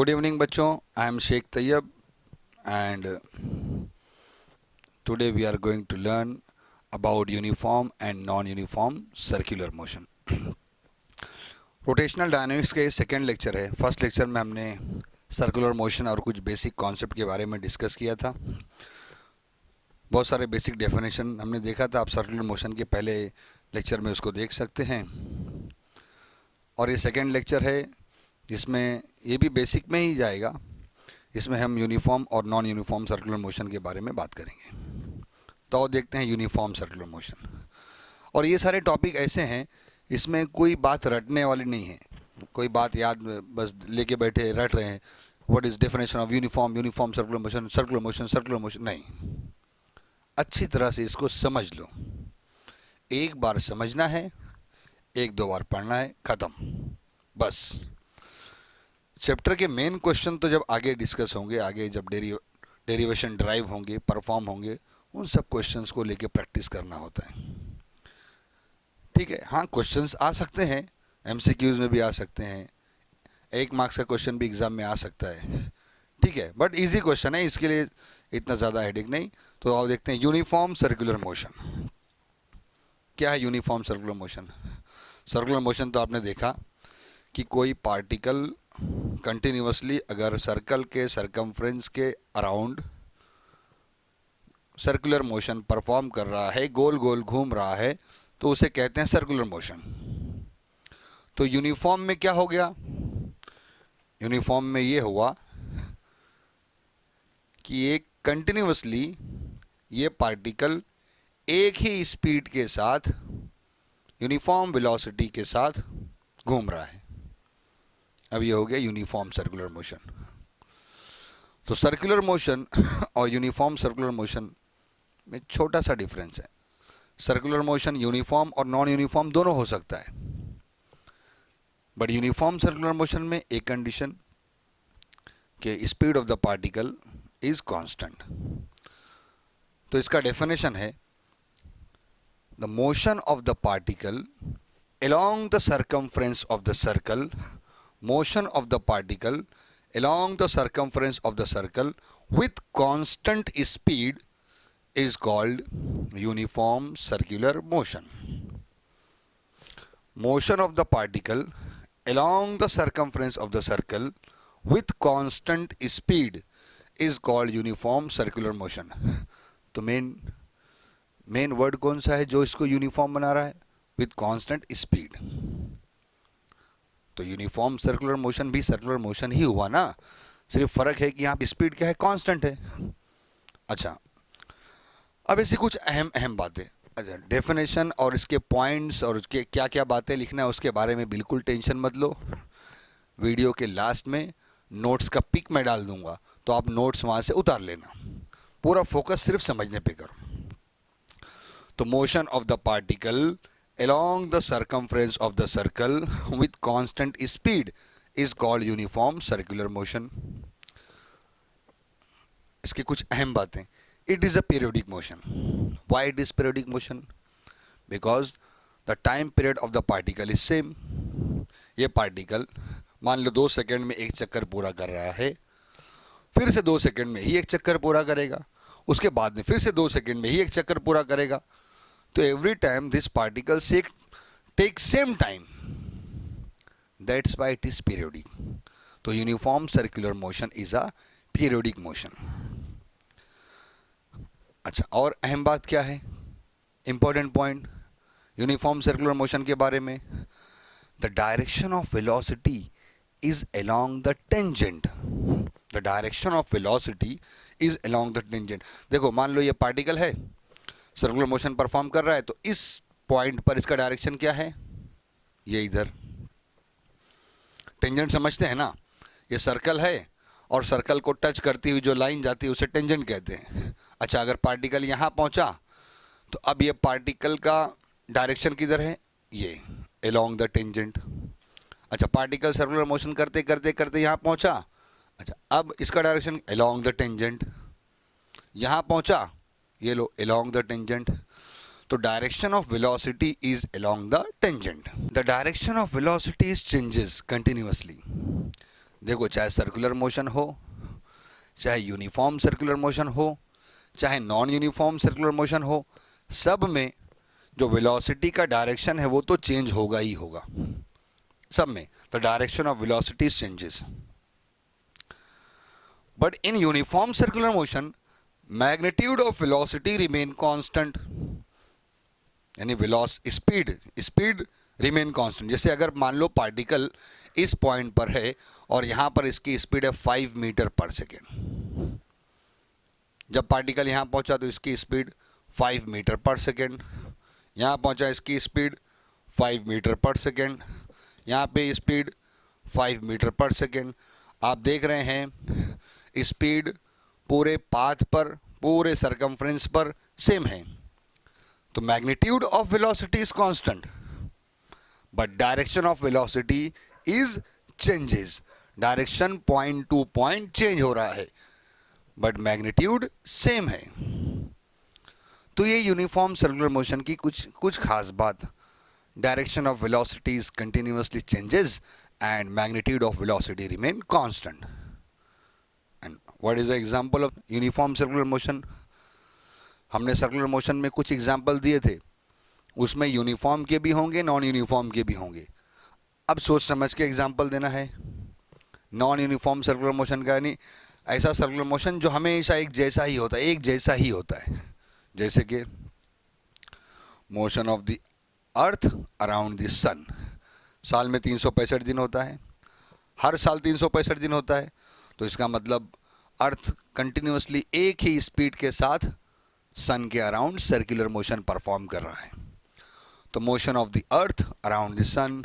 Good evening बच्चों, I am Shaikh Tayyab and today we are going to learn about uniform and non-uniform circular motion. Rotational dynamics का ये second lecture है. First lecture में हमने circular motion और कुछ basic concept के बारे में डिस्कस किया था. बहुत सारे बेसिक डेफिनेशन हमने देखा था. आप सर्कुलर मोशन के पहले लेक्चर में उसको देख सकते हैं. और ये सेकेंड लेक्चर है जिसमें ये भी बेसिक में ही जाएगा. इसमें हम यूनिफॉर्म और नॉन यूनिफॉर्म सर्कुलर मोशन के बारे में बात करेंगे. तो देखते हैं यूनिफॉर्म सर्कुलर मोशन. और ये सारे टॉपिक ऐसे हैं, इसमें कोई बात रटने वाली नहीं है. कोई बात याद बस लेके बैठे रट रहे हैं. What is definition of uniform, uniform circular motion, circular motion, circular motion, नहीं. अच्छी तरह से इसको समझ लो. एक बार समझना है, एक दो बार पढ़ना है, ख़त्म, बस. चैप्टर के मेन क्वेश्चन तो जब आगे डिस्कस होंगे, आगे जब डेरिवेशन ड्राइव होंगे, परफॉर्म होंगे, उन सब क्वेश्चंस को लेके प्रैक्टिस करना होता है. ठीक है. हाँ, क्वेश्चंस आ सकते हैं, एमसीक्यूज में भी आ सकते हैं, 1 मार्क्स का क्वेश्चन भी एग्ज़ाम में आ सकता है. ठीक है, बट इजी क्वेश्चन है, इसके लिए इतना ज़्यादा हेडेक नहीं. तो आओ देखते हैं यूनिफॉर्म सर्कुलर मोशन. क्या है uniform circular motion? Circular motion तो आपने देखा कि कोई पार्टिकल कंटिन्यूसली अगर सर्कल के सरकमफ्रेंस के अराउंड सर्कुलर मोशन परफॉर्म कर रहा है, गोल गोल घूम रहा है, तो उसे कहते हैं सर्कुलर मोशन. तो यूनिफॉर्म में क्या हो गया? यूनिफॉर्म में ये हुआ कि एक कंटिन्यूसली ये पार्टिकल एक ही स्पीड के साथ यूनिफॉर्म वेलोसिटी के साथ घूम रहा है. अब ये हो गया यूनिफॉर्म सर्कुलर मोशन. तो सर्कुलर मोशन और यूनिफॉर्म सर्कुलर मोशन में छोटा सा डिफरेंस है. सर्कुलर मोशन यूनिफॉर्म और नॉन यूनिफॉर्म दोनों हो सकता है, बट यूनिफॉर्म सर्कुलर मोशन में एक कंडीशन कि speed of the particle is constant. तो इसका डेफिनेशन है the motion of the particle along the circumference of the circle, motion of the particle along the circumference of the circle with constant speed is called uniform circular motion. Motion of the particle along the circumference of the circle with constant speed is called uniform circular motion. तो main word कौन सा है जो इसको uniform बना रहा है? With constant speed. तो यूनिफॉर्म सर्कुलर मोशन भी सर्कुलर मोशन ही हुआ ना, सिर्फ फर्क है कि यहाँ पे स्पीड क्या है? कांस्टेंट है. अच्छा, अब ऐसी कुछ अहम बातें. अच्छा, डेफिनेशन और इसके पॉइंट्स और उसके क्या क्या बातें लिखना है उसके बारे में बिल्कुल टेंशन मत लो. वीडियो के लास्ट में नोट्स का पिक मैं डाल दूंगा, तो आप नोट्स वहाँ से उतार लेना. पूरा फोकस सिर्फ समझने पे करो. तो motion of the particle along the circumference of the circle with constant speed is called uniform circular motion. इसकी कुछ अहम बातें. It is a periodic motion. Why it is periodic motion? Because the time period of the particle is same. ये particle मान लो 2 second में एक चक्कर पूरा कर रहा है, फिर से 2 सेकेंड में ही एक चक्कर पूरा करेगा, उसके बाद में फिर से 2 सेकेंड में ही एक चक्कर पूरा करेगा. तो every time this particle takes same time. That's why it is periodic. तो uniform circular motion is a periodic motion. अच्छा, और अहम बात क्या है? Important point uniform circular motion के बारे में. The direction of velocity is along the tangent. The direction of velocity is along the tangent. देखो, मान लो ये पार्टिकल है, सर्कुलर मोशन परफॉर्म कर रहा है, तो इस पॉइंट पर इसका डायरेक्शन क्या है? ये इधर. टेंजेंट समझते हैं ना? ये सर्कल है और सर्कल को टच करती हुई जो लाइन जाती है उसे टेंजेंट कहते हैं. अच्छा, अगर पार्टिकल यहाँ पहुँचा तो अब ये पार्टिकल का डायरेक्शन किधर है? ये अलोंग द टेंजेंट. अच्छा, पार्टिकल सर्कुलर मोशन करते करते करते यहाँ पहुँचा. अच्छा, अब इसका डायरेक्शन अलोंग द टेंजेंट. यहाँ पहुँचा, ये लो along the tangent. तो direction of velocity is along the tangent. The direction of velocity is changes continuously. देखो, चाहे सर्कुलर मोशन हो, चाहे यूनिफॉर्म सर्कुलर मोशन हो, चाहे नॉन यूनिफॉर्म सर्कुलर मोशन हो, सब में जो वेलोसिटी का डायरेक्शन है वो तो चेंज होगा ही होगा, सब में the direction of velocity changes. But in uniform circular motion magnitude of velocity remain constant, यानी स्पीड स्पीड रिमेन कांस्टेंट. जैसे अगर मान लो पार्टिकल इस पॉइंट पर है और यहाँ पर इसकी स्पीड है 5 मीटर पर सेकेंड. जब पार्टिकल यहाँ पहुँचा तो इसकी स्पीड 5 मीटर पर सेकेंड, यहाँ पहुँचा इसकी स्पीड 5 मीटर पर सेकेंड, यहाँ पे स्पीड 5 मीटर पर सेकेंड. आप देख रहे हैं स्पीड पूरे पाथ पर, पूरे सरकमफ्रेंस पर सेम है. तो magnitude of velocity is constant, but direction of velocity is changes. Direction point two point change हो रहा है, बट मैग्नीट्यूड सेम है. तो ये यूनिफॉर्म सर्कुलर मोशन की कुछ खास बात. Direction of velocity is continuously changes and magnitude of velocity remain constant. And what is the example of uniform circular motion? हमने सर्कुलर मोशन में कुछ एग्जांपल दिए थे, उसमें यूनिफॉर्म के भी होंगे, नॉन यूनिफॉर्म के भी होंगे. अब सोच समझ के एग्जांपल देना है. नॉन यूनिफॉर्म सर्कुलर मोशन का यानी ऐसा सर्कुलर मोशन जो हमेशा एक जैसा ही होता है, एक जैसा ही होता है. जैसे कि motion of the earth around the sun. साल में 365 दिन होता है, हर साल 365 दिन होता है. तो इसका मतलब अर्थ कंटिन्यूअसली एक ही स्पीड के साथ सन के अराउंड सर्कुलर मोशन परफॉर्म कर रहा है. तो motion of the earth around the sun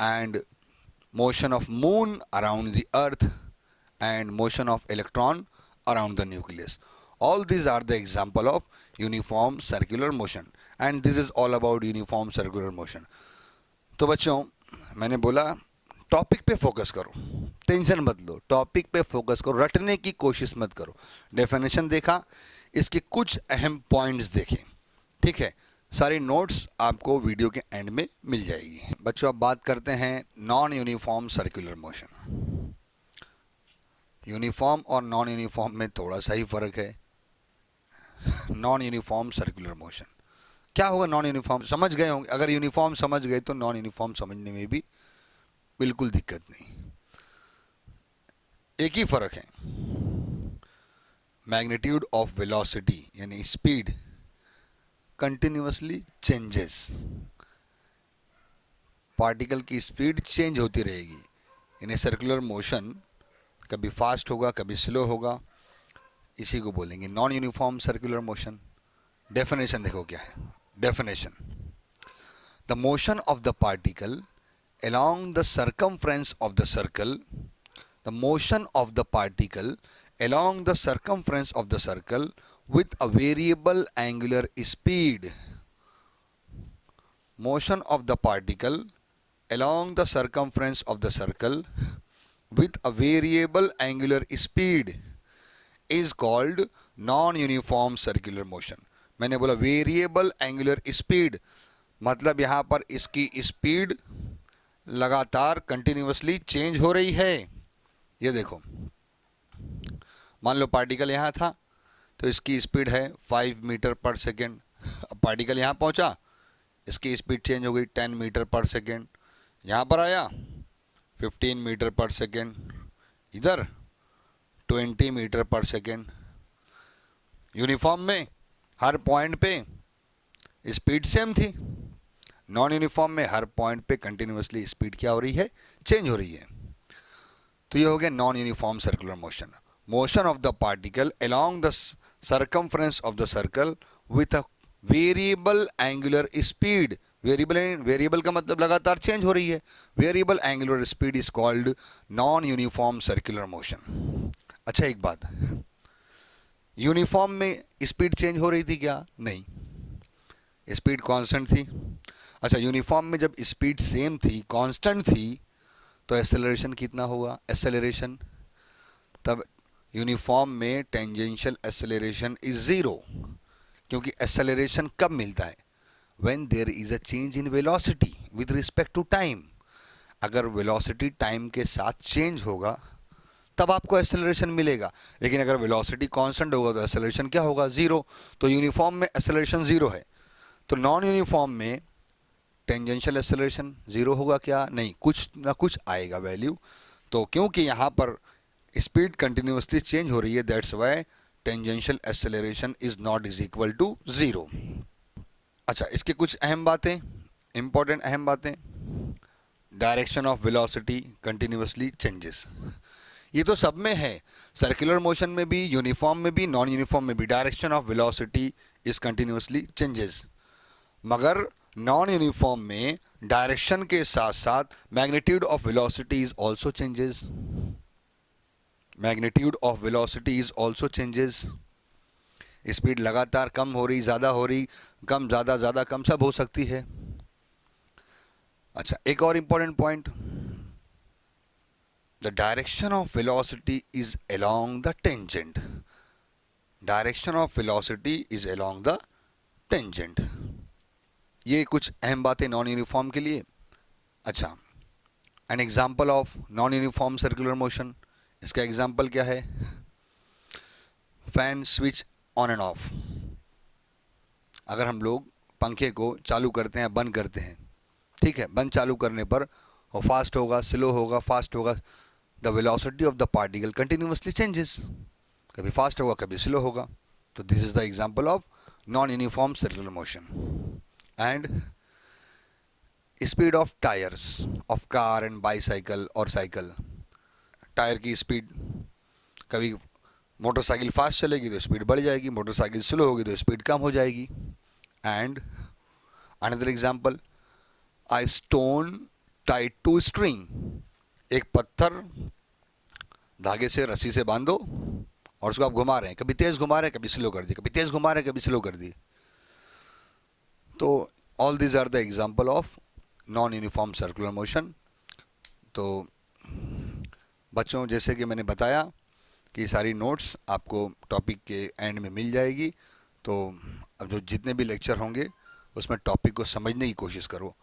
and motion of moon around the earth and motion of electron around the nucleus. All these are the example of uniform circular motion, and this is all about uniform circular motion. तो बच्चों, मैंने बोला topic पे focus करो, tension मत लो, topic पे focus करो, रटने की कोशिश मत करो. डेफिनेशन देखा, इसके कुछ अहम पॉइंट्स देखें, ठीक है. सारी नोट्स आपको वीडियो के एंड में मिल जाएगी. बच्चों, अब बात करते हैं non uniform circular motion. Uniform और नॉन यूनिफॉर्म में थोड़ा सा ही फर्क है. नॉन यूनिफॉर्म सर्कुलर मोशन क्या होगा? नॉन यूनिफॉर्म समझ गए होंगे. अगर यूनिफॉर्म समझ गए तो नॉन यूनिफॉर्म समझने में भी बिल्कुल दिक्कत नहीं. एक ही फर्क है, मैग्नीट्यूड ऑफ वेलोसिटी यानी स्पीड कंटिन्यूअसली चेंजेस. पार्टिकल की स्पीड चेंज होती रहेगी. यानी सर्कुलर मोशन कभी फास्ट होगा, कभी स्लो होगा. इसी को बोलेंगे non uniform circular motion. Definition देखो क्या है. Definition: the motion of the particle along the circumference of the circle, the motion of the particle along the circumference of the circle with a variable angular speed. Motion of the particle along the circumference of the circle with a variable angular speed is called non-uniform circular motion. मैंने बोला variable angular speed, मतलब यहाँ पर इसकी speed लगातार continuously change हो रही है. ये देखो, मान लो पार्टिकल यहाँ था तो इसकी स्पीड है 5 मीटर पर सेकेंड. अब पार्टिकल यहाँ पहुँचा, इसकी स्पीड चेंज हो गई 10 मीटर पर सेकेंड. यहाँ पर आया 15 मीटर पर सेकेंड, इधर 20 मीटर पर सेकेंड. यूनिफॉर्म में हर पॉइंट पे स्पीड सेम थी. नॉन यूनिफॉर्म में हर पॉइंट पे कंटिन्यूअसली स्पीड क्या हो रही है? चेंज हो रही है. तो ये हो गया non uniform circular motion. Motion of the particle along the circumference of the circle with a variable angular speed. Variable का मतलब लगातार चेंज हो रही है. Variable angular speed is called non uniform circular motion. अच्छा, एक बात, यूनिफॉर्म में स्पीड चेंज हो रही थी क्या? नहीं, स्पीड कांस्टेंट थी. अच्छा, यूनिफॉर्म में जब स्पीड सेम थी, कांस्टेंट थी, तो एक्सेलरेशन कितना होगा? एक्सेलरेशन तब यूनिफॉर्म में टेंजेंशियल एक्सेलरेशन इज ज़ीरो, क्योंकि एक्सेलरेशन कब मिलता है? When there is a change in velocity with respect to time, अगर वेलोसिटी टाइम के साथ चेंज होगा तब आपको एक्सेलरेशन मिलेगा, लेकिन अगर वेलोसिटी कांस्टेंट होगा तो एक्सेलरेशन क्या होगा, ज़ीरो। तो यूनिफॉर्म में एक्सेलरेशन ज़ीरो है, तो नॉन यूनिफॉर्म में टेंजेंशियल एक्सेलरेशन ज़ीरो होगा क्या, नहीं, कुछ ना कुछ आएगा वैल्यू। तो क्योंकि यहाँ पर स्पीड कंटिन्यूसली चेंज हो रही है, that's why tangential acceleration is not is equal to zero. अच्छा, इसके कुछ अहम बातें, इंपॉर्टेंट अहम बातें। Direction of velocity continuously changes, ये तो सब में है, सर्कुलर मोशन में भी, यूनिफॉर्म में भी, नॉन यूनिफॉर्म में भी। Direction of velocity is continuously changes, मगर नॉन यूनिफॉर्म में डायरेक्शन के साथ साथ magnitude of velocity is also changes, magnitude of velocity is also changes. Speed लगातार कम हो रही, ज़्यादा हो रही, कम, ज़्यादा, ज़्यादा कम, सब हो सकती है। अच्छा, एक और important point, the direction of velocity is along the tangent, direction of velocity is along the tangent. ये कुछ अहम बातें नॉन यूनिफॉर्म के लिए। अच्छा, an example of non uniform circular motion, इसका एग्जाम्पल क्या है, fan switch on end of. अगर हम लोग पंखे को चालू करते हैं, बंद करते हैं, ठीक है, बंद चालू करने पर वो फास्ट होगा, स्लो होगा, फास्ट होगा, the velocity of the particle continuously changes, कभी फास्ट होगा, कभी स्लो होगा। तो this is the example of non uniform circular motion. And speed of tyres of car and bicycle और साइकिल, टायर की स्पीड, कभी मोटरसाइकिल फास्ट चलेगी तो स्पीड बढ़ जाएगी, मोटरसाइकिल स्लो होगी तो स्पीड कम हो जाएगी। And another example, a stone tied to string, एक पत्थर धागे से, रस्सी से बांधो और उसको आप घुमा रहे हैं, कभी तेज घुमा रहे हैं, कभी स्लो कर दिए, कभी तेज घुमा रहे हैं, कभी स्लो कर दिए। तो all these are the example of non uniform circular motion. तो बच्चों, जैसे कि मैंने बताया कि सारी नोट्स आपको टॉपिक के एंड में मिल जाएगी, तो अब जो जितने भी लेक्चर होंगे उसमें टॉपिक को समझने की कोशिश करो।